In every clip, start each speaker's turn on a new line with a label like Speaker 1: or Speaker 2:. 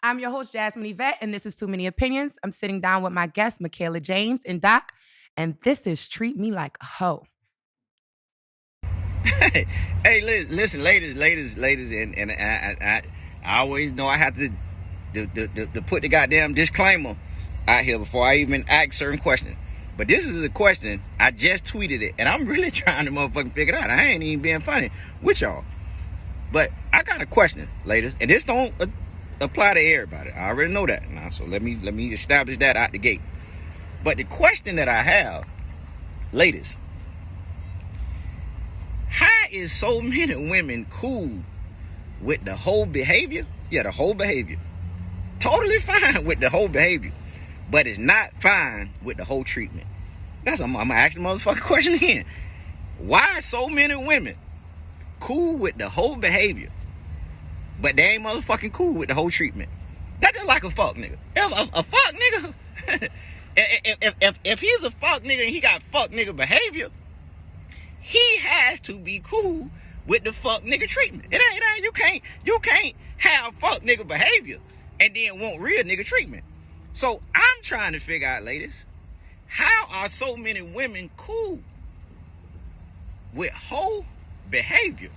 Speaker 1: I'm your host, Jahze Yvette, and this is Too Many Opinions. I'm sitting down with my guest, Makaela James and Doc, and this is Treat Me Like a Hoe.
Speaker 2: Hey, listen, ladies, and I always know I have to put the goddamn disclaimer out here before I even ask certain questions. But this is a question, I just tweeted it, and I'm really trying to motherfucking figure it out. I ain't even being funny with y'all. But I got a question, ladies, and this don't apply to everybody. I already know that now, so let me establish that out the gate. But the question that I have, ladies, how is so many women cool with the Heaux behavior? Yeah, the Heaux behavior. Totally fine with the Heaux behavior, but it's not fine with the Heaux treatment. I'm gonna ask the motherfucking question again. Why so many women cool with the Heaux behavior, but they ain't motherfucking cool with the Heaux treatment? That's just like a fuck nigga. A fuck nigga, if he's a fuck nigga and he got fuck nigga behavior, he has to be cool with the fuck nigga treatment. You can't have fuck nigga behavior and then want real nigga treatment. So I'm trying to figure out, ladies, how are so many women cool with Heaux behavior,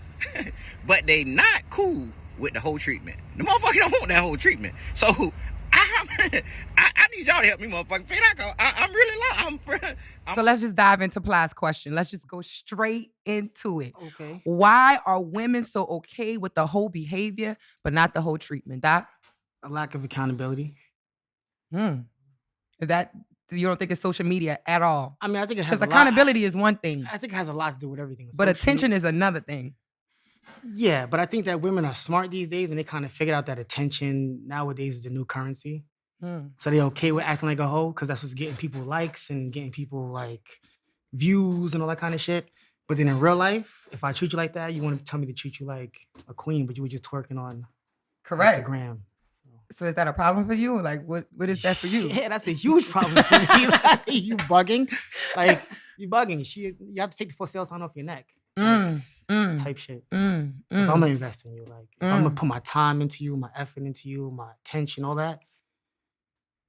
Speaker 2: but they not cool with the Heaux treatment? The motherfucker don't want that Heaux treatment. So I need y'all to help me motherfucking figure out. I'm really lost.
Speaker 1: So let's just dive into Plies Question. Let's just go straight into it.
Speaker 3: Okay.
Speaker 1: Why are women so okay with the Heaux behavior, but not the Heaux treatment, Doc?
Speaker 3: A lack of accountability.
Speaker 1: Is that, you don't think it's social media at all?
Speaker 3: I mean, I think it has
Speaker 1: because accountability is one thing.
Speaker 3: I think it has a lot to do with everything.
Speaker 1: But attention is another thing.
Speaker 3: Yeah, but I think that women are smart these days, and they kind of figured out that attention nowadays is the new currency. So they're okay with acting like a hoe because that's what's getting people likes and getting people like views and all that kind of shit. But then in real life, if I treat you like that, you want to tell me to treat you like a queen, but you were just twerking on Instagram.
Speaker 1: So is that a problem for you? Like, what is that for you?
Speaker 3: Yeah, that's a huge problem for me. Like, you bugging. Like, you bugging. You have to take the for sale sign off your neck. Type shit. If I'm gonna invest in you, like, if I'm gonna put my time into you, my effort into you, my attention, all that,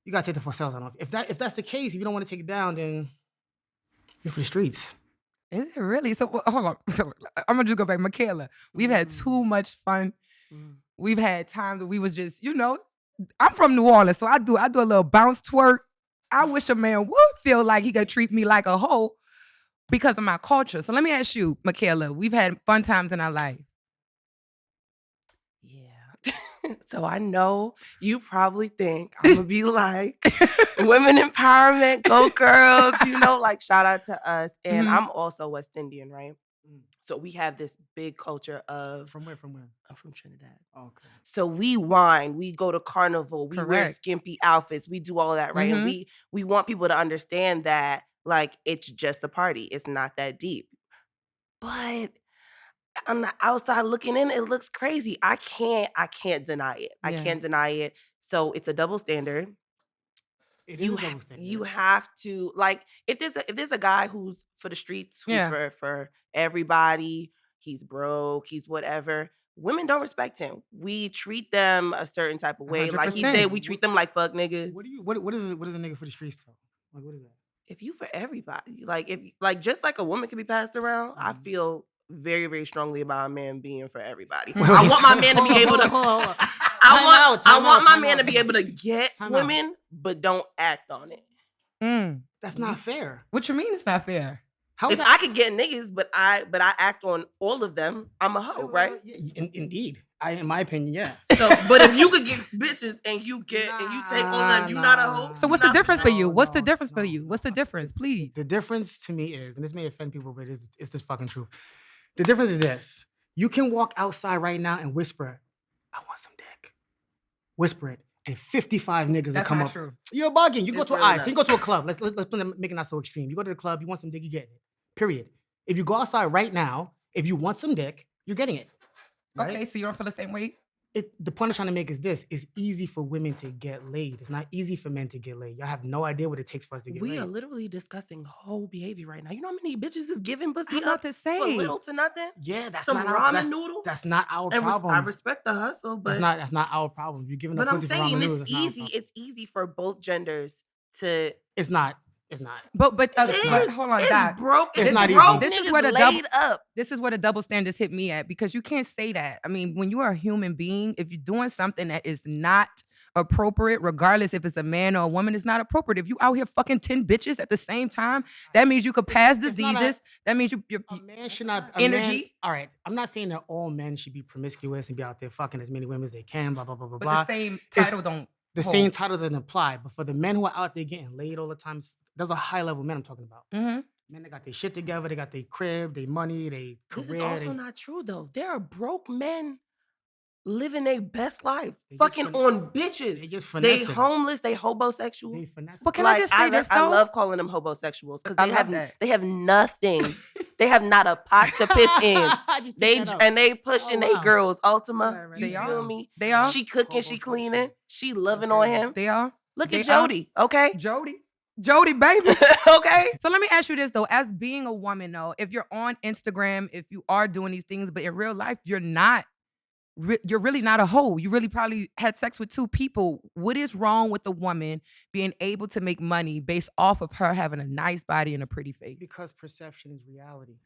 Speaker 3: you gotta take the for sale sign off. If that's the case, if you don't want to take it down, then you're for the streets.
Speaker 1: Is it really? So hold on. I'm gonna just go back. Makaela, we've had too much fun. We've had times that we was just, I'm from New Orleans, so I do a little bounce twerk. I wish a man would feel like he could treat me like a hoe because of my culture. So let me ask you, Makaela, we've had fun times in our life.
Speaker 4: Yeah. So I know you probably think I'm gonna be like, women empowerment, go girls, like shout out to us. And I'm also West Indian, right? So we have this big culture of...
Speaker 3: From where?
Speaker 4: I'm from Trinidad.
Speaker 3: Okay.
Speaker 4: So we whine, we go to carnival, we wear
Speaker 1: Correct.
Speaker 4: skimpy outfits, we do all that, right? And we want people to understand that, like, it's just a party. It's not that deep. But on the outside looking in, it looks crazy. I can't deny it. I can't deny it. So it's a double standard.
Speaker 3: It is a double standard.
Speaker 4: You have to, like, if there's a guy who's for the streets, who's for everybody, he's broke, he's whatever, women don't respect him. We treat them a certain type of way.
Speaker 1: 100%.
Speaker 4: Like he said, we treat them like fuck niggas.
Speaker 3: What is a nigga for the streets though? Like, what is that?
Speaker 4: If you for everybody, like just like a woman can be passed around, I feel very, very strongly about a man being for everybody. I want my man to be able to... I want my man to be able to get women, but don't act on it.
Speaker 3: That's not fair.
Speaker 1: What you mean it's not fair?
Speaker 4: If I could get niggas, but I act on all of them, I'm a hoe, right?
Speaker 3: Indeed. In my opinion, yeah.
Speaker 4: So, but if you could get bitches and you take all of them, you not a hoe.
Speaker 1: So what's the difference for you? What's the difference for you? What's the difference, please?
Speaker 3: The difference to me is, and this may offend people, but it's just fucking truth. The difference is this. You can walk outside right now and whisper, I want some dick. Whisper it. And 55 niggas will come up.
Speaker 1: True.
Speaker 3: You're bugging. You go to so you go to a club. Let's make it not so extreme. You go to the club, you want some dick, you get it. Period. If you go outside right now, if you want some dick, you're getting it. Right?
Speaker 1: Okay, so you don't feel the same way?
Speaker 3: The point I'm trying to make is this: it's easy for women to get laid. It's not easy for men to get laid. Y'all have no idea what it takes for us to get laid.
Speaker 4: We are literally discussing Heaux Behavior right now. You know how many bitches is giving pussy
Speaker 1: I'm
Speaker 4: up
Speaker 1: about to say.
Speaker 4: for little to nothing?
Speaker 3: Yeah, that's
Speaker 4: Some
Speaker 3: not
Speaker 4: ramen noodles.
Speaker 3: That's not our problem.
Speaker 4: I respect the hustle, but
Speaker 3: that's not our problem. You're giving up
Speaker 4: but I'm
Speaker 3: pussy for ramen
Speaker 4: saying
Speaker 3: noodles.
Speaker 4: it's easy. It's easy for both genders to.
Speaker 3: It's not. It's not.
Speaker 1: But
Speaker 4: But
Speaker 1: hold on,
Speaker 4: it's
Speaker 1: Doc.
Speaker 4: broke.
Speaker 3: It's
Speaker 4: It's
Speaker 3: not easy.
Speaker 4: broke.
Speaker 1: This is
Speaker 4: niggas
Speaker 1: where the
Speaker 4: laid up.
Speaker 1: This is where the double standards hit me at, because you can't say that. I mean, when you are a human being, if you're doing something that is not appropriate, regardless if it's a man or a woman, it's not appropriate. If you out here fucking 10 bitches at the same time, that means you could pass diseases. That means you're
Speaker 3: a man should not
Speaker 1: energy.
Speaker 3: All right, I'm not saying that all men should be promiscuous and be out there fucking as many women as they can. Blah blah blah blah
Speaker 1: but
Speaker 3: blah.
Speaker 1: the same title don't.
Speaker 3: The
Speaker 1: hold.
Speaker 3: same title doesn't apply. But for the men who are out there getting laid all the time, those are high level men I'm talking about.
Speaker 1: Mm-hmm.
Speaker 3: Men that got their shit together, they got their crib, their money, their career.
Speaker 4: This is also not true though. There are broke men living their best lives,
Speaker 3: They just
Speaker 4: fucking on bitches.
Speaker 3: They just
Speaker 4: They
Speaker 3: finesse.
Speaker 4: homeless. They hobosexual.
Speaker 3: They finesse.
Speaker 1: But can I just say this though?
Speaker 4: I love calling them hobosexuals because
Speaker 1: I
Speaker 4: they
Speaker 1: love
Speaker 4: have
Speaker 1: that.
Speaker 4: they have nothing. They have not a pot to piss in.
Speaker 3: Just
Speaker 4: They
Speaker 3: pick that up.
Speaker 4: and they pushing
Speaker 3: Oh,
Speaker 4: they
Speaker 3: wow.
Speaker 4: girls. Ultima,
Speaker 3: Right, right.
Speaker 4: you
Speaker 1: They
Speaker 4: feel
Speaker 1: are.
Speaker 4: me?
Speaker 1: They are.
Speaker 4: She cooking, she
Speaker 3: Hobosexual.
Speaker 4: cleaning, she loving
Speaker 3: That's
Speaker 4: on
Speaker 3: crazy.
Speaker 4: him.
Speaker 1: They are.
Speaker 4: Look
Speaker 1: They
Speaker 4: at
Speaker 1: are.
Speaker 4: Jody, okay?
Speaker 1: Jody, baby.
Speaker 4: Okay.
Speaker 1: So let me ask you this though, as being a woman though, if you're on Instagram, if you are doing these things, but in real life, you're really not a hoe. You really probably had sex with 2 people. What is wrong with a woman being able to make money based off of her having a nice body and a pretty face?
Speaker 3: Because perception is reality.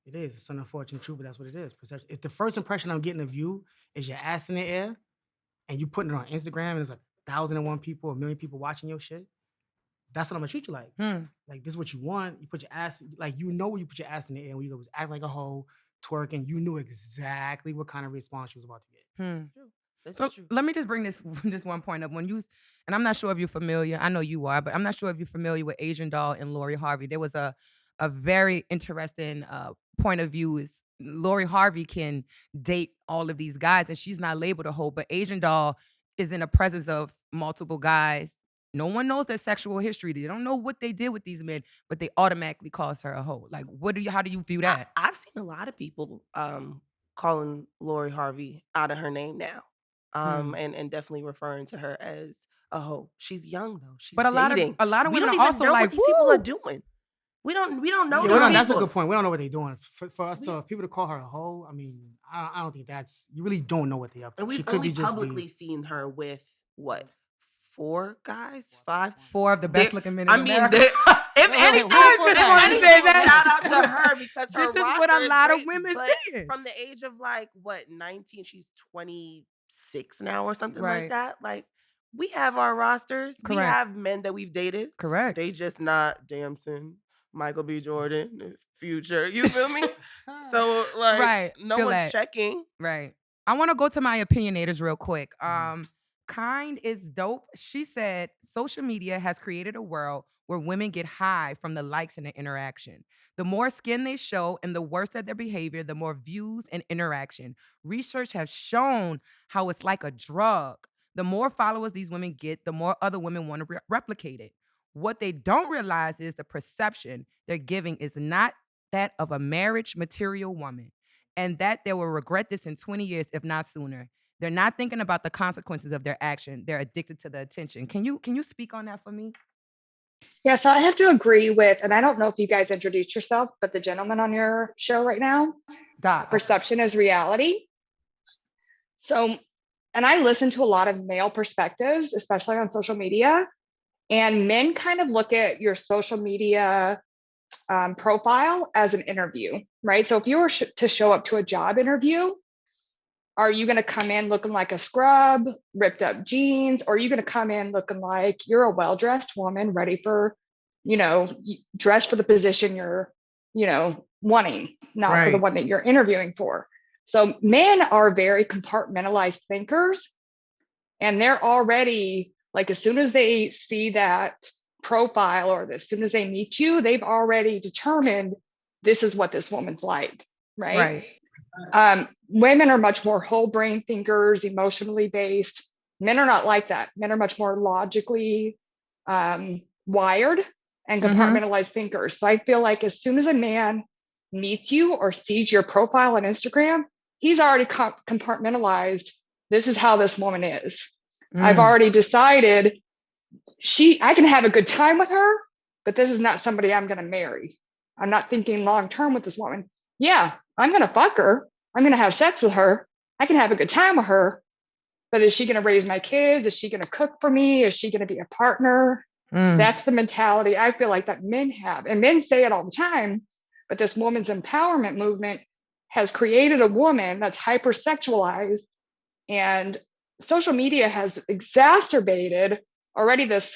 Speaker 3: It is. It's an unfortunate truth, but that's what it is. Perception. If the first impression I'm getting of you is your ass in the air, and you putting it on Instagram, and there's like 1,001 people, 1,000,000 people watching your shit, that's what I'm gonna treat you like. Like, this is what you want. You put your ass, like, you know, when you put your ass in the air, when you was acting like a hoe, twerking, you knew exactly what kind of response you was about to get.
Speaker 4: That's
Speaker 1: So
Speaker 4: true.
Speaker 1: let me just bring this one point up. When you, and I'm not sure if you're familiar, I know you are, but I'm not sure if you're familiar with Asian Doll and Lori Harvey. There was a very interesting point of view is Lori Harvey can date all of these guys and she's not labeled a hoe, but Asian Doll is in the presence of multiple guys. No one knows their sexual history. They don't know what they did with these men, but they automatically calls her a hoe. Like, how do you view that?
Speaker 4: I've seen a lot of people calling Lori Harvey out of her name now. And definitely referring to her as a hoe. She's young though. She's
Speaker 1: But a lot of
Speaker 4: dating.
Speaker 1: women
Speaker 4: We don't
Speaker 1: are
Speaker 4: even
Speaker 1: also
Speaker 4: know
Speaker 1: like,
Speaker 4: what these people are
Speaker 1: "Woo!"
Speaker 4: doing. We don't know
Speaker 3: Yeah,
Speaker 4: these people.
Speaker 3: that's a good point. We don't know what they're doing. For us, people to call her a hoe, I mean, I don't think that's, you really don't know what they're up to.
Speaker 4: And
Speaker 3: She
Speaker 4: we've
Speaker 3: could
Speaker 4: only
Speaker 3: be just
Speaker 4: publicly seen her with what? 4 guys? 5?
Speaker 1: 4 of the best looking men in
Speaker 4: I mean,
Speaker 1: America.
Speaker 4: if anything,
Speaker 1: I just
Speaker 4: if
Speaker 1: wanted to say
Speaker 4: anything,
Speaker 1: that.
Speaker 4: shout out to her because her
Speaker 1: This is what
Speaker 4: roster
Speaker 1: a lot of
Speaker 4: great,
Speaker 1: women
Speaker 4: but
Speaker 1: saying.
Speaker 4: from the age of like what 19, she's 26 now or something
Speaker 1: Right.
Speaker 4: like that. Like we have our rosters. We
Speaker 1: Correct.
Speaker 4: have men that we've dated.
Speaker 1: Correct.
Speaker 4: They just not Damson, Michael B. Jordan, Future. You feel me? So like,
Speaker 1: Right.
Speaker 4: no
Speaker 1: Feel
Speaker 4: one's
Speaker 1: that.
Speaker 4: checking.
Speaker 1: Right. I want to go to my opinionators real quick. Kind is dope. She said social media has created a world where women get high from the likes and the interaction. The more skin they show and the worse at their behavior, the more views and interaction. Research has shown how it's like a drug. The more followers these women get, the more other women want to replicate it. What they don't realize is the perception they're giving is not that of a marriage material woman, and that they will regret this in 20 years, if not sooner. They're not thinking about the consequences of their action. They're addicted to the attention. Can you speak on that for me?
Speaker 5: Yeah, so I have to agree with, and I don't know if you guys introduced yourself, but the gentleman on your show right now,
Speaker 1: Doc.
Speaker 5: perception is reality. So, and I listen to a lot of male perspectives, especially on social media, and men kind of look at your social media profile as an interview, right? So if you were to show up to a job interview, are you going to come in looking like a scrub, ripped up jeans, or are you going to come in looking like you're a well-dressed woman ready for, dressed for the position you're, wanting, not for the one that you're interviewing for? So men are very compartmentalized thinkers, and they're already like, as soon as they see that profile or as soon as they meet you, they've already determined this is what this woman's like, right? Women are much more whole brain thinkers, emotionally based. Men are not like that. Men are much more logically wired and compartmentalized thinkers. So I feel like as soon as a man meets you or sees your profile on Instagram, he's already compartmentalized. This is how this woman is. I've already decided I can have a good time with her, but this is not somebody I'm going to marry. I'm not thinking long-term with this woman. Yeah, I'm going to fuck her. I'm going to have sex with her. I can have a good time with her, but is she going to raise my kids? Is she going to cook for me? Is she going to be a partner? That's the mentality I feel like that men have. And men say it all the time, but this woman's empowerment movement has created a woman that's hypersexualized, and social media has exacerbated already this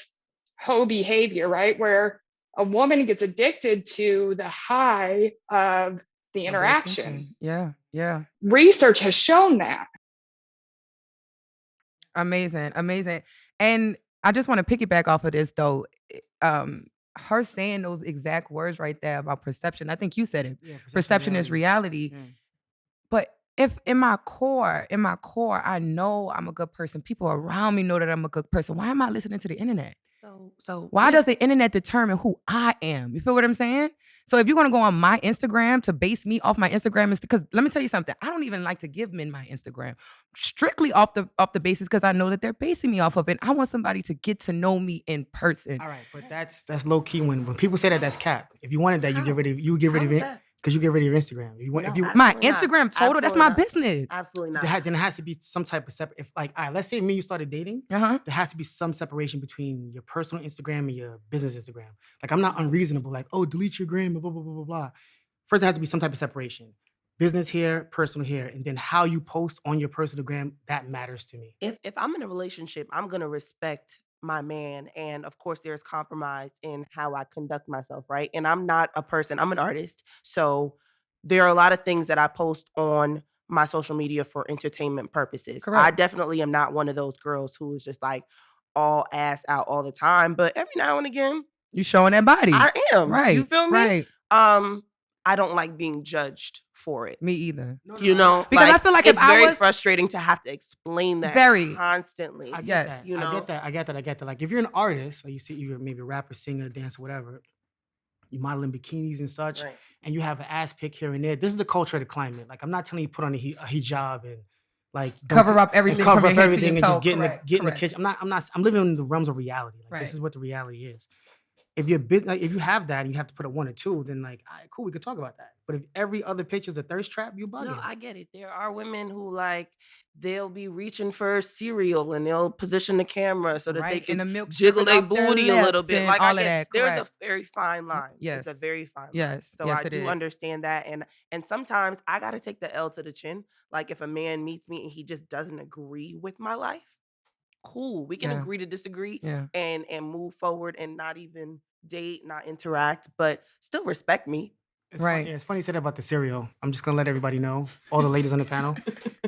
Speaker 5: Heaux behavior, right? Where a woman gets addicted to the high of the interaction.
Speaker 1: Yeah.
Speaker 5: Research has shown that.
Speaker 1: Amazing. And I just want to piggyback off of this though. Her saying those exact words right there about perception. I think you said it. Yeah, perception is reality. Yeah. But if in my core, I know I'm a good person. People around me know that I'm a good person. Why am I listening to the internet? So why does the internet determine who I am? You feel what I'm saying? So if you're gonna go on my Instagram to base me off my Instagram, is because let me tell you something. I don't even like to give men my Instagram strictly off the basis because I know that they're basing me off of it. I want somebody to get to know me in person.
Speaker 3: All right, but that's low key when people say that, that's cap. If you wanted that, you get rid of it. Because you get rid of your Instagram.
Speaker 1: My Instagram total, that's my business.
Speaker 4: Absolutely not.
Speaker 3: Then it has to be some type of separate. If like, all right, let's say me and you started dating, there has to be some separation between your personal Instagram and your business Instagram. Like, I'm not unreasonable. Like, oh, delete your gram, blah, blah, blah, blah, blah. First, there has to be some type of separation. Business here, personal here. And then how you post on your personal gram, that matters to me.
Speaker 4: If I'm in a relationship, I'm going to respect my man. And of course, there's compromise in how I conduct myself, right? And I'm not a person, I'm an artist. So there are a lot of things that I post on my social media for entertainment purposes. Correct. I definitely am not one of those girls who is just like all ass out all the time. But every now and again,
Speaker 1: you showing that body.
Speaker 4: I am.
Speaker 1: Right.
Speaker 4: You feel me?
Speaker 1: Right.
Speaker 4: I don't like being judged for it.
Speaker 1: Me either.
Speaker 4: You know,
Speaker 1: because I feel like
Speaker 4: it's very frustrating to have to explain that constantly.
Speaker 3: I get that. I get that. Like if you're an artist, like you see, you're maybe a rapper, singer, dancer, whatever, you modeling bikinis and such, right, and you have an ass pic here and there. This is the culture of the climate. Like I'm not telling you put on a hijab and like
Speaker 1: cover up everything,
Speaker 3: and just get in the kitchen. I'm living in the realms of reality. Like, right. This is what the reality is. If you're business, like, if you have that and you have to put a 1 or 2, then like, all right, cool, we could talk about that. But if every other picture's a thirst trap, you bugging.
Speaker 4: No, I get it. There are women who like they'll be reaching for cereal and they'll position the camera so that they can jiggle their booty a little bit. Like all of that. There's a very fine line. Yes, it's a very fine line.
Speaker 1: Yes,
Speaker 4: so I do understand that, and sometimes I got to take the L to the chin. Like if a man meets me and he just doesn't agree with my life, cool, we can agree to disagree and move forward and not even date, not interact, but still respect me.
Speaker 3: It's right. Funny. It's funny you said that about the cereal. I'm just gonna let everybody know, all the ladies on the panel,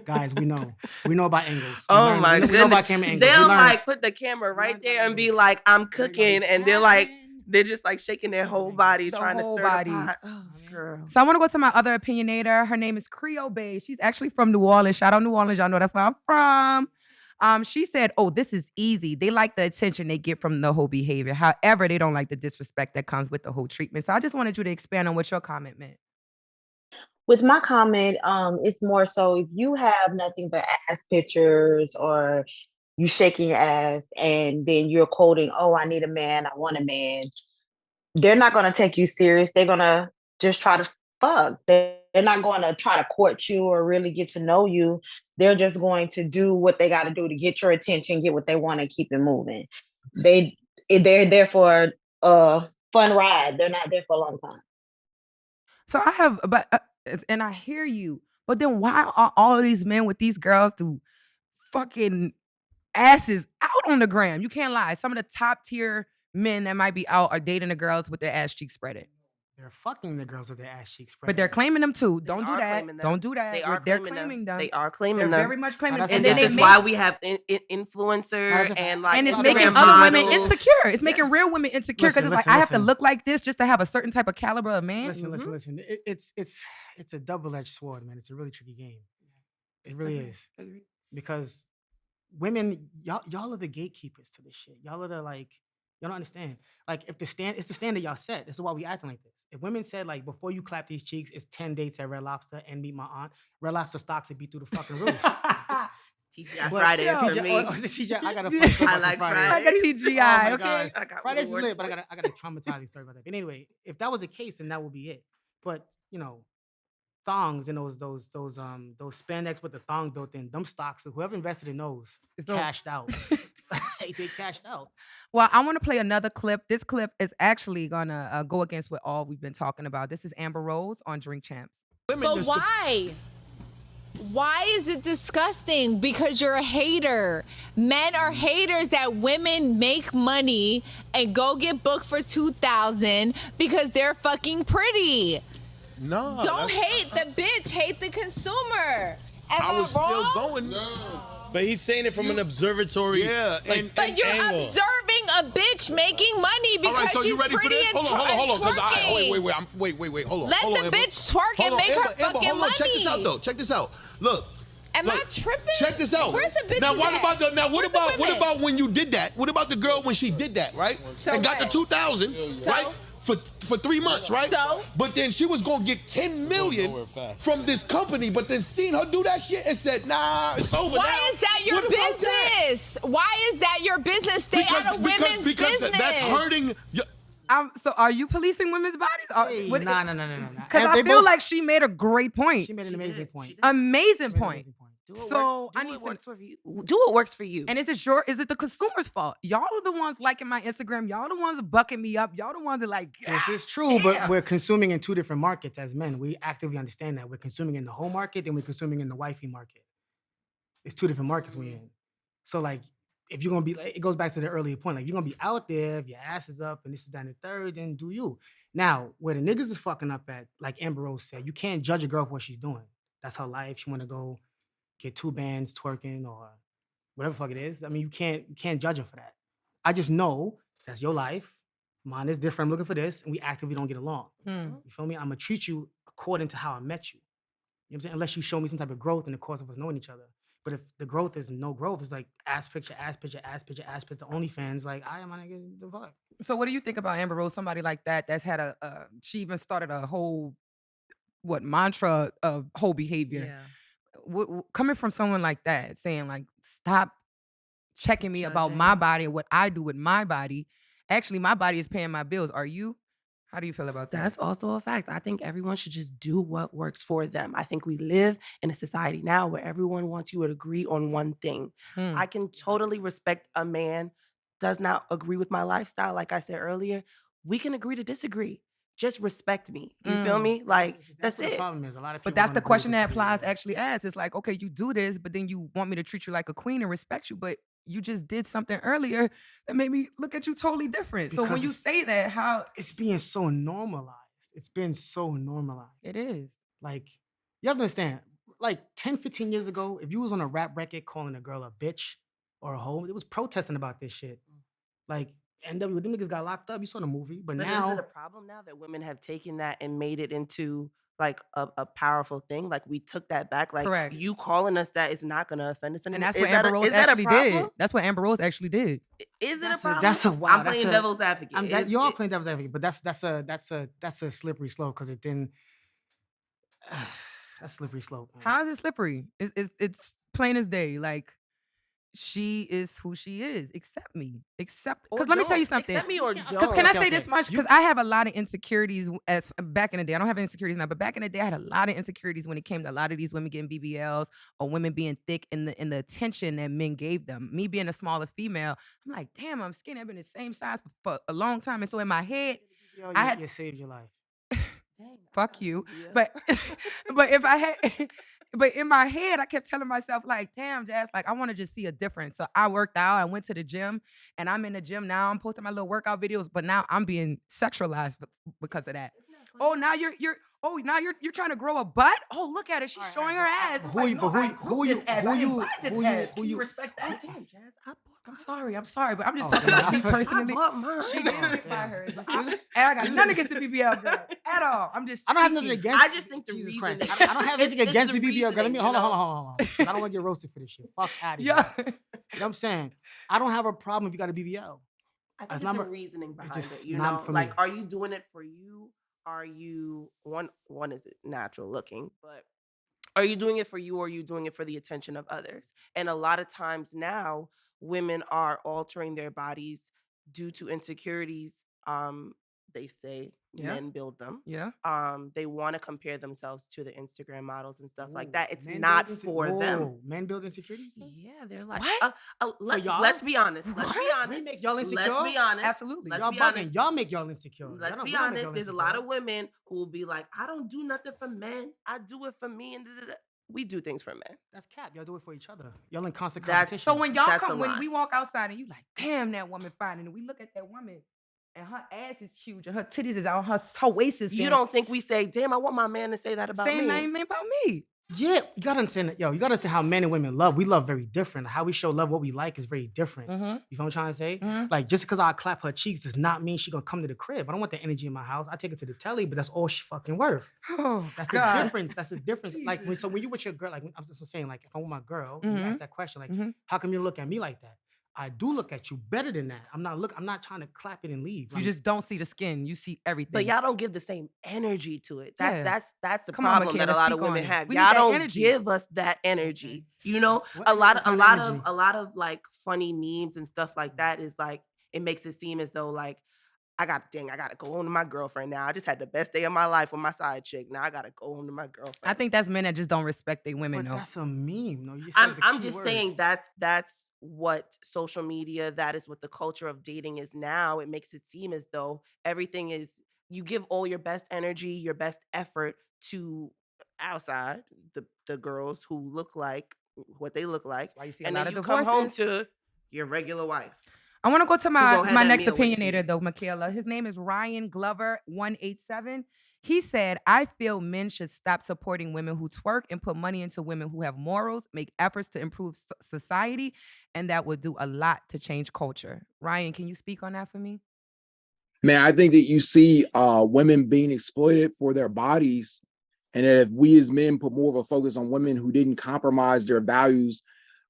Speaker 3: guys, we know about angles.
Speaker 4: Oh my goodness. We know about camera angles. They'll like put the camera right there and be like, I'm cooking, and they're just like shaking their whole body, trying to stir the pot. Oh, girl.
Speaker 1: So I want to go to my other opinionator. Her name is Creolebay. She's actually from New Orleans. Shout out New Orleans. Y'all know that's where I'm from. She said, oh, this is easy. They like the attention they get from the Heaux behavior. However, they don't like the disrespect that comes with the Heaux treatment. So I just wanted you to expand on what your comment meant.
Speaker 6: With my comment, it's more so if you have nothing but ass pictures or you shaking your ass and then you're quoting, oh, I need a man, I want a man. They're not going to take you serious. They're going to just try to fuck. They're not going to try to court you or really get to know you. They're just going to do what they got to do to get your attention, get what they want, and keep it moving. They're there for a fun ride. They're not there for a long time.
Speaker 1: So and I hear you, but then why are all of these men with these girls do fucking asses out on the gram? You can't lie. Some of the top tier men that might be out are dating the girls with their ass cheeks spreaded.
Speaker 3: They're fucking the girls with their ass cheeks spread.
Speaker 1: But they're claiming them too. Don't do that. Don't do that.
Speaker 4: They're claiming them. They are claiming them.
Speaker 1: They're very much claiming them.
Speaker 4: And this is why we have influencers and like,
Speaker 1: and it's making other women insecure. It's making real women insecure because it's like I have to look like this just to have a certain type of caliber of man.
Speaker 3: Listen. It's a double-edged sword, man. It's a really tricky game. It really is. Because women, y'all are the gatekeepers to this shit. Y'all are the like. You don't understand. Like, if it's the standard y'all set. This is why we acting like this. If women said, like, before you clap these cheeks, it's 10 dates at Red Lobster and meet my aunt, Red Lobster stocks would be through the fucking roof.
Speaker 4: TGI Fridays for me.
Speaker 3: TGI, I got a
Speaker 4: I like Fridays.
Speaker 1: Like a TGI,
Speaker 3: Oh
Speaker 1: okay?
Speaker 3: Fridays is lit, but I got a traumatizing story about that. But anyway, if that was the case, then that would be it. But you know, thongs and those spandex with the thong built in, them stocks, whoever invested in those cashed out. They cashed out.
Speaker 1: Well, I want to play another clip. This clip is actually gonna go against what all we've been talking about. This is Amber Rose on Drink Champs.
Speaker 7: But why? Why is it disgusting? Because you're a hater. Men are haters that women make money and go get booked for $2,000 because they're fucking pretty.
Speaker 8: No.
Speaker 7: Don't hate the bitch, hate the consumer. Am I
Speaker 8: was
Speaker 7: wrong?
Speaker 8: still going.
Speaker 9: No. But he's saying it from an observatory.
Speaker 8: Yeah.
Speaker 7: But you're
Speaker 9: angle.
Speaker 7: observing a bitch making money because
Speaker 8: All right, so
Speaker 7: she's
Speaker 8: you ready for
Speaker 7: pretty
Speaker 8: this?
Speaker 7: and
Speaker 8: Hold on. 'Cause
Speaker 7: twerking.
Speaker 8: Wait. Hold on.
Speaker 7: Let
Speaker 8: hold on,
Speaker 7: the
Speaker 8: Amber.
Speaker 7: bitch twerk and
Speaker 8: Hold on,
Speaker 7: make her
Speaker 8: Amber,
Speaker 7: fucking
Speaker 8: hold on.
Speaker 7: money.
Speaker 8: Check this out, though. Check this out. Look.
Speaker 7: Am I
Speaker 8: Look,
Speaker 7: tripping?
Speaker 8: Check this out.
Speaker 7: Where's the bitch?
Speaker 8: Now, what
Speaker 7: at?
Speaker 8: what about when you did that? What about the girl when she did that, right?
Speaker 7: So
Speaker 8: and got the
Speaker 7: what?
Speaker 8: 2,000, right? For 3 months, right?
Speaker 7: So?
Speaker 8: But then she was gonna get 10 million from this company, but then seen her do that shit and said, nah, it's over now.
Speaker 7: Why is that your
Speaker 8: What about that?
Speaker 7: business? Why is that your business? Stay out of women's
Speaker 8: because
Speaker 7: business.
Speaker 8: that's hurting.
Speaker 1: So are you policing women's bodies?
Speaker 3: Hey, nah.
Speaker 1: Because I feel like she made a great point.
Speaker 3: She made an amazing point.
Speaker 1: Amazing point.
Speaker 4: Do
Speaker 1: So
Speaker 4: what
Speaker 1: I need to
Speaker 4: works for you. Do what works for you.
Speaker 1: And is it the consumer's fault? Y'all are the ones liking my Instagram. Y'all the ones bucking me up. Y'all the ones that like.
Speaker 3: This is true, but we're consuming in two different markets as men. We actively understand that. We're consuming in the home market, then we're consuming in the wifey market. It's two different markets we're in. So like, if you're gonna be, it goes back to the earlier point. Like, you're gonna be out there, if your ass is up, and this is down the third, then do you. Now, where the niggas is fucking up at, like Amber Rose said, you can't judge a girl for what she's doing. That's her life. She wanna go get 2 bands twerking or whatever the fuck it is. I mean, you can't judge her for that. I just know that's your life. Mine is different. I'm looking for this, and we actively don't get along. You feel me? I'm gonna treat you according to how I met you. You know what I'm saying? Unless you show me some type of growth in the course of us knowing each other. But if the growth is no growth, it's like ass picture, OnlyFans, like, I am gonna get the fuck.
Speaker 1: So what do you think about Amber Rose? Somebody like that's had she even started a whole mantra of Heaux Behavior. Coming from someone like that, saying like, stop checking me about my body and what I do with my body. Actually, my body is paying my bills. Are you? How do you feel about that?
Speaker 4: That's also a fact. I think everyone should just do what works for them. I think we live in a society now where everyone wants you to agree on one thing. I can totally respect a man does not agree with my lifestyle. Like I said earlier, we can agree to disagree. Just respect me. You feel me? Like, that's it.
Speaker 3: The problem is a lot of people.
Speaker 1: But that's
Speaker 3: don't
Speaker 1: the
Speaker 3: agree
Speaker 1: question
Speaker 3: with
Speaker 1: that
Speaker 3: this
Speaker 1: Plies
Speaker 3: idea.
Speaker 1: actually asks. It's like, okay, you do this, but then you want me to treat you like a queen and respect you, but you just did something earlier that made me look at you totally different. So when you say that, how
Speaker 3: it's being so normalized. It's been so normalized.
Speaker 1: it is.
Speaker 3: Like, you have to understand, like 10, 15 years ago, if you was on a rap record calling a girl a bitch or a hoe, it was protesting about this shit. Like, NW, them niggas got locked up. You saw the movie. But now,
Speaker 4: is it a problem now that women have taken that and made it into like a powerful thing? Like, we took that back. Like,
Speaker 1: Correct.
Speaker 4: you calling us that is not going to offend us anymore.
Speaker 1: And that's
Speaker 4: Is
Speaker 1: what
Speaker 4: that
Speaker 1: Amber
Speaker 4: a-
Speaker 1: Rose
Speaker 4: is that a
Speaker 1: actually did.
Speaker 4: problem?
Speaker 1: That's what Amber Rose actually did.
Speaker 4: Is it a
Speaker 3: That's a-
Speaker 4: problem?
Speaker 3: that's a- wow,
Speaker 4: I'm
Speaker 3: that's
Speaker 4: playing
Speaker 3: a-
Speaker 4: devil's advocate.
Speaker 3: you are playing devil's advocate, but that's a slippery slope because it didn't. That's slippery slope. Man.
Speaker 1: How is it slippery? It's plain as day. Like, she is who she is. Accept me. Because let me tell you something.
Speaker 4: Accept me or
Speaker 1: Because
Speaker 4: don't.
Speaker 1: can I
Speaker 3: Okay,
Speaker 1: say
Speaker 3: okay.
Speaker 1: this much? Because I have a lot of insecurities as back in the day. I don't have insecurities now, but back in the day, I had a lot of insecurities when it came to a lot of these women getting BBLs or women being thick in the attention that men gave them. Me being a smaller female, I'm like, damn, I'm skinny. I've been the same size for a long time. And so in my head,
Speaker 3: Yo,
Speaker 1: I had-
Speaker 3: you saved your life.
Speaker 1: fuck you. But if I had but in my head, I kept telling myself, like, damn, Jazz, like, I want to just see a difference. So I worked out, I went to the gym, and I'm in the gym now. I'm posting my little workout videos, but now I'm being sexualized because of that. Oh, now you're trying to grow a butt? Oh, look at her. She's showing her ass. It's like, no, I grew this ass. I didn't buy this ass. Can you respect that?
Speaker 4: Damn, Jazz,
Speaker 1: I'm sorry, but I'm just talking about me personally. She didn't buy her. And I got nothing against the BBL girl at all. I'm just
Speaker 3: I don't have nothing
Speaker 1: speaking.
Speaker 3: against.
Speaker 4: I just think the
Speaker 3: Jesus
Speaker 4: reason
Speaker 3: Christ.
Speaker 4: that-
Speaker 3: I don't have anything
Speaker 4: it's
Speaker 3: against
Speaker 4: the
Speaker 3: the BBL girl. Let me
Speaker 4: reasoning,
Speaker 3: hold
Speaker 4: you
Speaker 3: on. I don't want to get roasted for this shit. Fuck out of here.
Speaker 1: Yeah.
Speaker 3: You know what I'm saying? I don't have a problem if you got a BBL.
Speaker 4: I think it's the reasoning behind it. You
Speaker 3: not
Speaker 4: know,
Speaker 3: for
Speaker 4: like,
Speaker 3: me.
Speaker 4: are you doing it for you? Are you one is it natural looking, but are you doing it for you or are you doing it for the attention of others? And a lot of times now, women are altering their bodies due to insecurities. They say men build them.
Speaker 1: Yeah.
Speaker 4: They want to compare themselves to the Instagram models and stuff like
Speaker 3: Ooh,
Speaker 4: that. It's
Speaker 3: men
Speaker 4: not
Speaker 3: build
Speaker 4: for them.
Speaker 3: Whoa, men build insecurities?
Speaker 4: Yeah, they're like,
Speaker 1: What?
Speaker 4: let's be honest. Let's be
Speaker 3: We
Speaker 4: honest.
Speaker 3: make y'all insecure?
Speaker 4: Let's be honest.
Speaker 1: Absolutely.
Speaker 4: Let's
Speaker 3: Y'all
Speaker 4: be
Speaker 3: bugging.
Speaker 4: honest.
Speaker 3: Y'all make y'all insecure.
Speaker 4: Let's
Speaker 3: Y'all
Speaker 4: be
Speaker 3: we don't make
Speaker 4: honest.
Speaker 3: y'all
Speaker 4: There's a
Speaker 3: insecure.
Speaker 4: lot of women who will be like, I don't do nothing for men. I do it for me. And we do things for men.
Speaker 3: That's cap. Y'all do it for each other. Y'all in constant
Speaker 4: That's-
Speaker 3: competition.
Speaker 1: So when y'all
Speaker 4: That's a
Speaker 1: come, when
Speaker 4: lie.
Speaker 1: we walk outside and you like, damn, that woman fine, and we look at that woman and her ass is huge and her titties is out, her waist is
Speaker 4: You
Speaker 1: in.
Speaker 4: don't think we say, damn, I want my man to say that about
Speaker 1: Same
Speaker 4: me.
Speaker 1: name about me.
Speaker 3: Yeah, you gotta understand that, you gotta understand how men and women love. We love very different. How we show love, what we like is very different. You know what I'm trying to say? Like, just because I clap her cheeks does not mean she gonna come to the crib. I don't want that energy in my house. I take her to the telly, but that's all she fucking worth.
Speaker 1: Oh,
Speaker 3: That's
Speaker 1: God.
Speaker 3: the difference. That's the difference. Like, when you with your girl, like, I'm just saying, like, if I'm with my girl, you ask that question, like, how come you look at me like that? I do look at you better than that. I'm not trying to clap it and leave.
Speaker 1: You
Speaker 3: Like,
Speaker 1: just don't see the skin. You see everything.
Speaker 4: But y'all don't give the same energy to it. That's the
Speaker 1: Come on,
Speaker 4: problem that a
Speaker 1: Makaela,
Speaker 4: lot of
Speaker 1: speak on
Speaker 4: women
Speaker 1: it.
Speaker 4: have.
Speaker 1: We need
Speaker 4: Y'all
Speaker 1: that
Speaker 4: don't
Speaker 1: energy.
Speaker 4: give us that energy. You know,
Speaker 3: What
Speaker 4: a lot
Speaker 3: kind of energy?
Speaker 4: of like funny memes and stuff like that is like, it makes it seem as though like, I gotta go home to my girlfriend now. I just had the best day of my life with my side chick. Now I gotta go home to my girlfriend.
Speaker 1: I think that's men that just don't respect their women.
Speaker 3: but
Speaker 1: though.
Speaker 3: that's a meme. No, you said the
Speaker 4: I'm
Speaker 3: key
Speaker 4: just
Speaker 3: word.
Speaker 4: saying that's what social media, that is what the culture of dating is now. It makes it seem as though everything is, you give all your best energy, your best effort to outside the girls who look like what they look like,
Speaker 1: why you see a
Speaker 4: and
Speaker 1: lot
Speaker 4: then
Speaker 1: of
Speaker 4: you come home
Speaker 1: divorces.
Speaker 4: to your regular wife.
Speaker 1: I want to go to
Speaker 4: go
Speaker 1: my
Speaker 4: ahead
Speaker 1: next
Speaker 4: and meal with you.
Speaker 1: opinionator though, Makaela. His name is Ryan Glover 187. He said, I feel men should stop supporting women who twerk and put money into women who have morals, make efforts to improve society, and that would do a lot to change culture. Ryan, can you speak on that for me?
Speaker 10: Man, I think that you see women being exploited for their bodies, and that if we as men put more of a focus on women who didn't compromise their values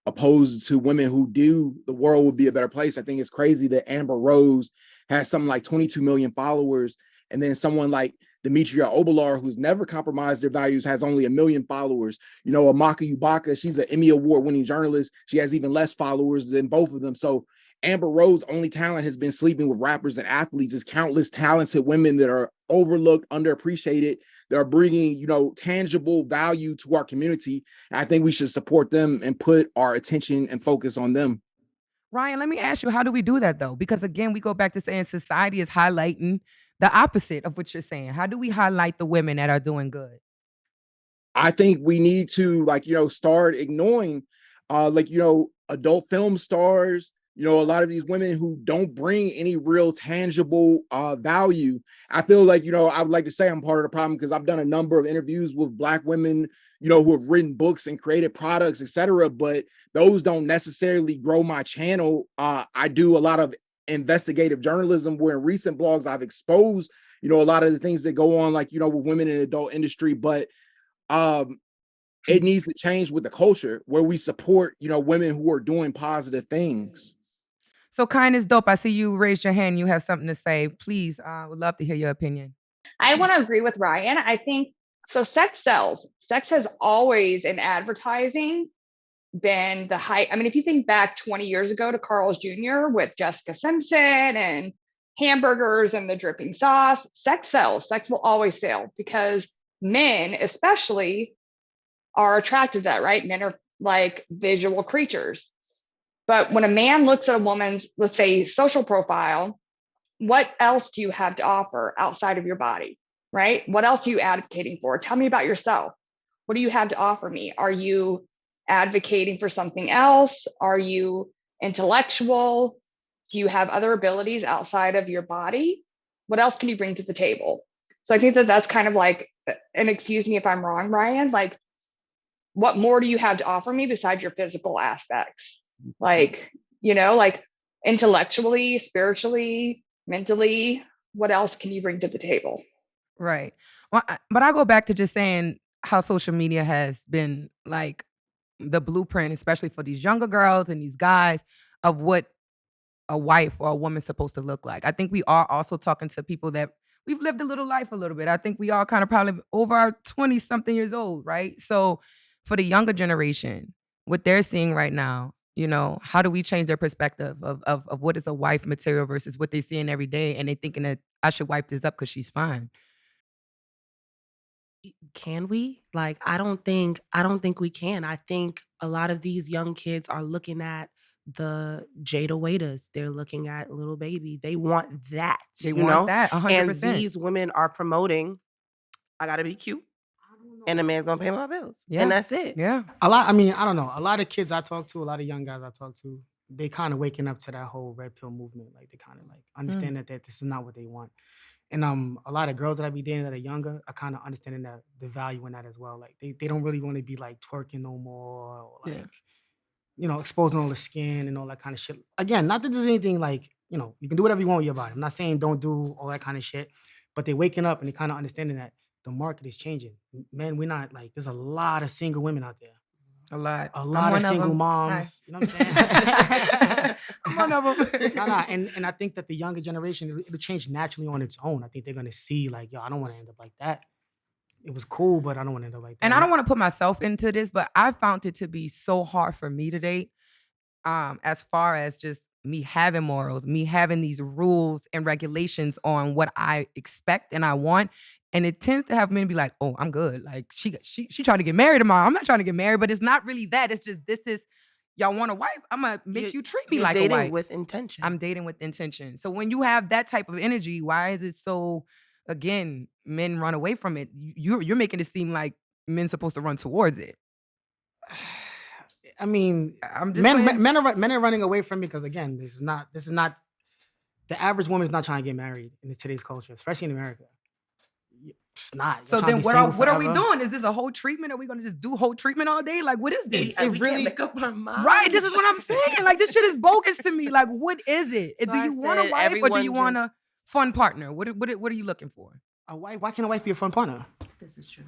Speaker 10: opposed to women who do, the world would be a better place. I think it's crazy that Amber Rose has something like 22 million followers, and then someone like Demetria Obelar, who's never compromised their values, has only 1 million followers. You know, Amaka Ubaka, she's an Emmy Award-winning journalist. She has even less followers than both of them. So Amber Rose's only talent has been sleeping with rappers and athletes. There's countless talented women that are overlooked, underappreciated, that are bringing, you know, tangible value to our community. And I think we should support them and put our attention and focus on them.
Speaker 1: Ryan, let me ask you, how do we do that though? Because again, we go back to saying society is highlighting the opposite of what you're saying. How do we highlight the women that are doing good?
Speaker 10: I think we need to, like, you know, start ignoring, like, you know, adult film stars, you know, a lot of these women who don't bring any real tangible value. I feel like, you know, I would like to say I'm part of the problem because I've done a number of interviews with Black women, you know, who have written books and created products, etc. But those don't necessarily grow my channel. I do a lot of investigative journalism where in recent blogs I've exposed, you know, a lot of the things that go on, like, you know, with women in the adult industry. But it needs to change with the culture where we support, you know, women who are doing positive things.
Speaker 1: So Kindness Dope, I see you raised your hand. You have something to say. Please, would love to hear your opinion.
Speaker 5: I want to agree with Ryan. I think so. Sex sells. Sex has always in advertising been the height. I mean, if you think back 20 years ago to Carl's Jr. with Jessica Simpson and hamburgers and the dripping sauce, sex sells. Sex will always sell because men, especially, are attracted to that, right? Men are like visual creatures. But when a man looks at a woman's, let's say, social profile, what else do you have to offer outside of your body, right? What else are you advocating for? Tell me about yourself. What do you have to offer me? Are you advocating for something else? Are you intellectual? Do you have other abilities outside of your body? What else can you bring to the table? So I think that that's kind of like, and excuse me if I'm wrong, Ryan, like, what more do you have to offer me besides your physical aspects? Like, you know, like intellectually, spiritually, mentally, what else can you bring to the table?
Speaker 1: Right. Well, but I go back to just saying how social media has been like the blueprint, especially for these younger girls and these guys, of what a wife or a woman's supposed to look like. I think we are also talking to people that we've lived a little life a little bit. I think we all kind of probably over our 20-something years old, right? So for the younger generation, what they're seeing right now, you know, how do we change their perspective of what is a wife material versus what they're seeing every day, and they thinking that I should wipe this up because she's fine.
Speaker 4: Can we? Like, I don't think we can. I think a lot of these young kids are looking at the Jahze Yvette's. They're looking at Little Baby. They want that.
Speaker 1: They want that, 100%.
Speaker 4: And these women are promoting, I gotta be cute, and a man's gonna pay my bills.
Speaker 1: Yeah.
Speaker 4: And that's it.
Speaker 1: Yeah.
Speaker 3: I don't know. A lot of kids I talk to, a lot of young guys I talk to, they kind of waking up to that whole red pill movement. Like they kind of like understand that this is not what they want. And a lot of girls that I be dating that are younger are kind of understanding that the value in that as well. Like they don't really want to be like twerking no more, or like you know, exposing all the skin and all that kind of shit. Again, not that there's anything like, you know, you can do whatever you want with your body. I'm not saying don't do all that kind of shit, but they're waking up and they kind of understanding that the market is changing. Man, we're not like, there's a lot of single women out there.
Speaker 1: A lot
Speaker 3: of single moms. You know what I'm saying?
Speaker 1: I'm one of them.
Speaker 3: And I think that the younger generation, it'll change naturally on its own. I think they're gonna see like, yo, I don't want to end up like that. It was cool, but I don't want to end up like that.
Speaker 1: And I don't want to put myself into this, but I found it to be so hard for me to date, as far as just me having morals, me having these rules and regulations on what I expect and I want. And it tends to have men be like, oh, I'm good. Like she trying to get married tomorrow. I'm not trying to get married, but it's not really that. It's just, this is, y'all want a wife? I'm going to make you treat me like a wife.
Speaker 4: You're dating with intention.
Speaker 1: I'm dating with intention. So when you have that type of energy, why is it so, again, men run away from it? You're making it seem like men supposed to run towards it.
Speaker 3: I mean,
Speaker 1: I'm just
Speaker 3: men are running away from it because, again, this is not the average woman is not trying to get married in today's culture, especially in America. It's not.
Speaker 1: So then what are we doing? Is this a whole treatment? Are we gonna just do whole treatment all day? Like, what is this?
Speaker 4: We can't make up our mind.
Speaker 1: Right, this is what I'm saying. Like, this shit is bogus to me. Like, what is it?
Speaker 4: So
Speaker 1: do you want a wife or do you want a fun partner? What are you looking for?
Speaker 3: A wife? Why can't a wife be a fun partner?
Speaker 4: This is true.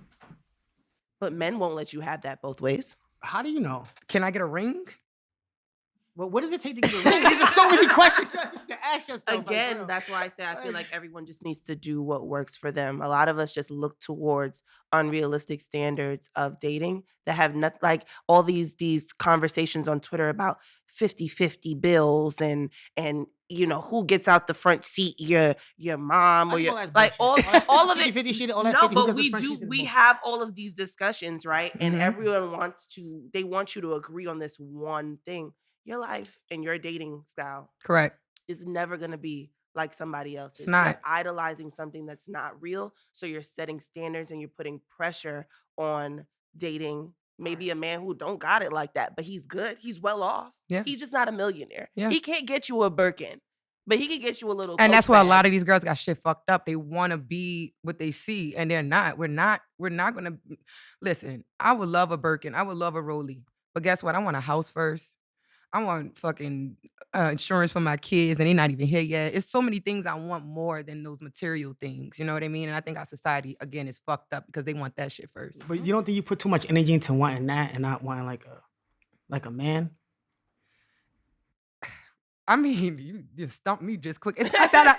Speaker 4: But men won't let you have that both ways.
Speaker 3: How do you know?
Speaker 1: Can I get a ring?
Speaker 3: Well, what does it take to get a ring? These are so many questions to ask yourself.
Speaker 4: Again, that's why I say I feel like everyone just needs to do what works for them. A lot of us just look towards unrealistic standards of dating that have not, like all these conversations on Twitter about 50-50 bills and you know who gets out the front seat, your mom or your like all of it.
Speaker 3: 50 shit, all that
Speaker 4: no,
Speaker 3: 50,
Speaker 4: but we have all of these discussions, right? And everyone want you to agree on this one thing. Your life and your dating style,
Speaker 1: correct,
Speaker 4: is never gonna be like somebody else's.
Speaker 1: It's not.
Speaker 4: You're idolizing something that's not real. So you're setting standards and you're putting pressure on dating maybe a man who don't got it like that, but he's good. He's well off.
Speaker 1: Yeah.
Speaker 4: He's just not a millionaire.
Speaker 1: Yeah.
Speaker 4: He can't get you a Birkin, but he can get you a little.
Speaker 1: And that's
Speaker 4: why
Speaker 1: why a lot of these girls got shit fucked up. They want to be what they see, and they're not. We're not gonna listen. I would love a Birkin. I would love a Rollie, but guess what? I want a house first. I want fucking insurance for my kids, and they're not even here yet. It's so many things I want more than those material things. You know what I mean? And I think our society, again, is fucked up because they want that shit first.
Speaker 3: But you don't think you put too much energy into wanting that and not wanting like a man?
Speaker 1: I mean, you just stumped me just quick. It's not that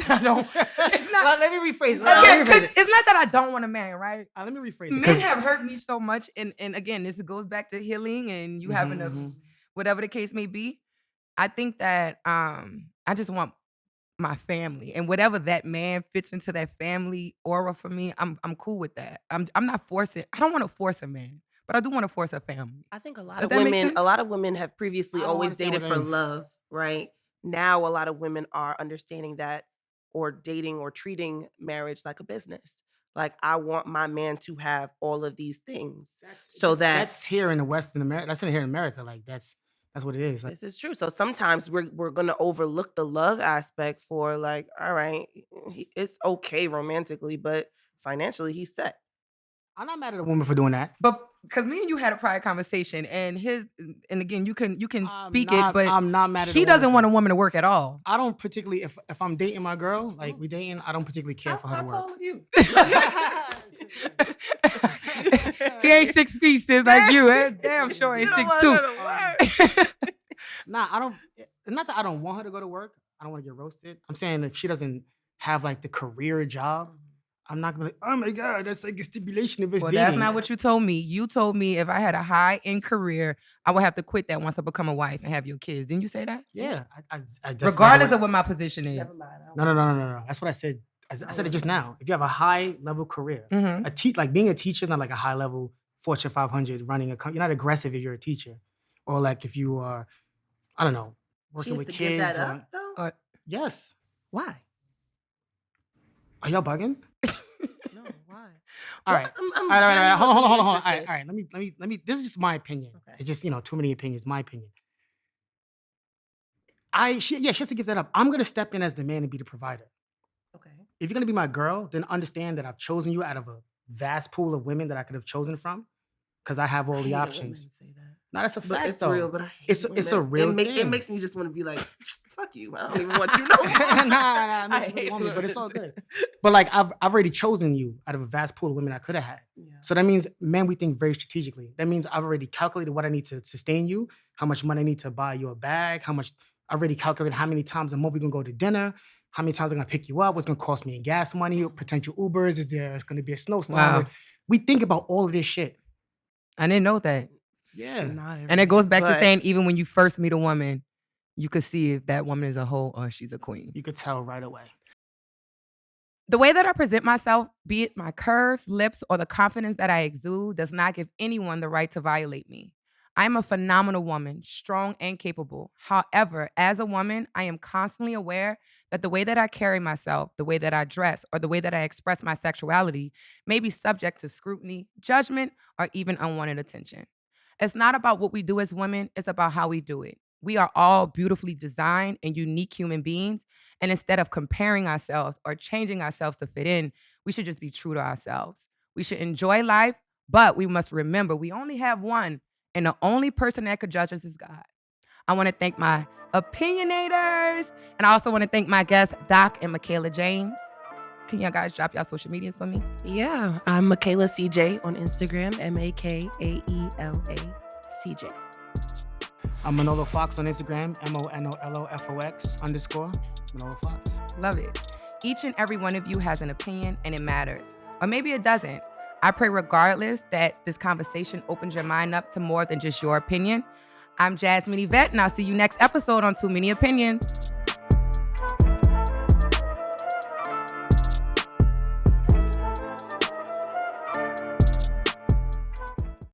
Speaker 1: I don't. It's not.
Speaker 3: Let me rephrase it.
Speaker 1: Okay, because it's not that I don't want a man, right?
Speaker 3: Let me rephrase it.
Speaker 1: Men have hurt me so much, and again, this goes back to healing and you having a whatever the case may be. I think that I just want my family, and whatever that man fits into that family aura for me, I'm cool with that. I'm not forcing. I don't want to force a man, but I do want to force a family.
Speaker 4: I think a lot of women have previously always dated for love, right? Now a lot of women are understanding that, or dating or treating marriage like a business. Like, I want my man to have all of these things. That's
Speaker 3: here in the Western America. That's here in America. Like that's what it is. Like,
Speaker 4: this is true. So sometimes we're gonna overlook the love aspect for like, all right, it's okay romantically, but financially he's set.
Speaker 3: I'm not mad at a woman for doing that.
Speaker 1: But because me and you had a prior conversation, and again, you can speak it, but
Speaker 3: I'm not mad at
Speaker 1: he doesn't want a woman to work at all.
Speaker 3: I don't particularly, if I'm dating my girl, like we dating, I don't particularly care for her to work.
Speaker 4: How tall are you?
Speaker 1: He ain't 6 feet, sis, like you. Damn sure ain't 6'2".
Speaker 3: Nah, I don't. not that I don't want her to go to work. I don't want to get roasted. I'm saying if she doesn't have like the career job, I'm not gonna be like, oh my God, that's like a stipulation of his dating.
Speaker 1: That's not what you told me. You told me if I had a high-end career, I would have to quit that once I become a wife and have your kids. Didn't you say that?
Speaker 3: Yeah. I just
Speaker 1: regardless of what my position is.
Speaker 3: No. That's what I said. I said it just now. If you have a high-level career, like being a teacher is not like a high-level Fortune 500 running a company. You're not aggressive if you're a teacher. Or like if you are, I don't know, working with kids.
Speaker 4: Give that up, though?
Speaker 3: Yes.
Speaker 4: Why?
Speaker 3: Are y'all bugging?
Speaker 4: No, why?
Speaker 3: All right. All right. Hold on. All right. Let me. This is just my opinion. Okay. It's just too many opinions. My opinion. She has to give that up. I'm gonna step in as the man and be the provider.
Speaker 4: Okay.
Speaker 3: If you're gonna be my girl, then understand that I've chosen you out of a vast pool of women that I could have chosen from, because I have all the options. No, that's a fact,
Speaker 4: it's
Speaker 3: though.
Speaker 4: Real, but I hate
Speaker 3: it's a real thing.
Speaker 4: It makes me just want to be like, fuck you. I don't even want you no more.
Speaker 3: Nah, but it's all good. But like I've already chosen you out of a vast pool of women I could have had. Yeah. So that means, man, we think very strategically. That means I've already calculated what I need to sustain you, how much money I need to buy you a bag, I already calculated how many times a month we're gonna go to dinner, how many times I'm gonna pick you up, what's gonna cost me in gas money, potential Ubers, is there gonna be a snowstorm? Wow. We think about all of this shit.
Speaker 1: I didn't know that.
Speaker 3: Yeah.
Speaker 1: And it goes back to saying, even when you first meet a woman, you could see if that woman is a hoe or she's a queen.
Speaker 3: You could tell right away.
Speaker 1: The way that I present myself, be it my curves, lips, or the confidence that I exude, does not give anyone the right to violate me. I am a phenomenal woman, strong and capable. However, as a woman, I am constantly aware that the way that I carry myself, the way that I dress, or the way that I express my sexuality may be subject to scrutiny, judgment, or even unwanted attention. It's not about what we do as women, it's about how we do it. We are all beautifully designed and unique human beings, and instead of comparing ourselves or changing ourselves to fit in, we should just be true to ourselves. We should enjoy life, but we must remember we only have one, and the only person that could judge us is God. I want to thank my opinionators, and I also want to thank my guests, Doc and Makaela James. Can y'all guys drop y'all social medias for me?
Speaker 4: Yeah, I'm Makaela CJ on Instagram, MAKAELA CJ.
Speaker 3: I'm Manolo Fox on Instagram, MONOLOFOX_. Manolo Fox.
Speaker 1: Love it. Each and every one of you has an opinion, and it matters. Or maybe it doesn't. I pray regardless that this conversation opens your mind up to more than just your opinion. I'm Jahze Yvette, and I'll see you next episode on Too Many Opinions.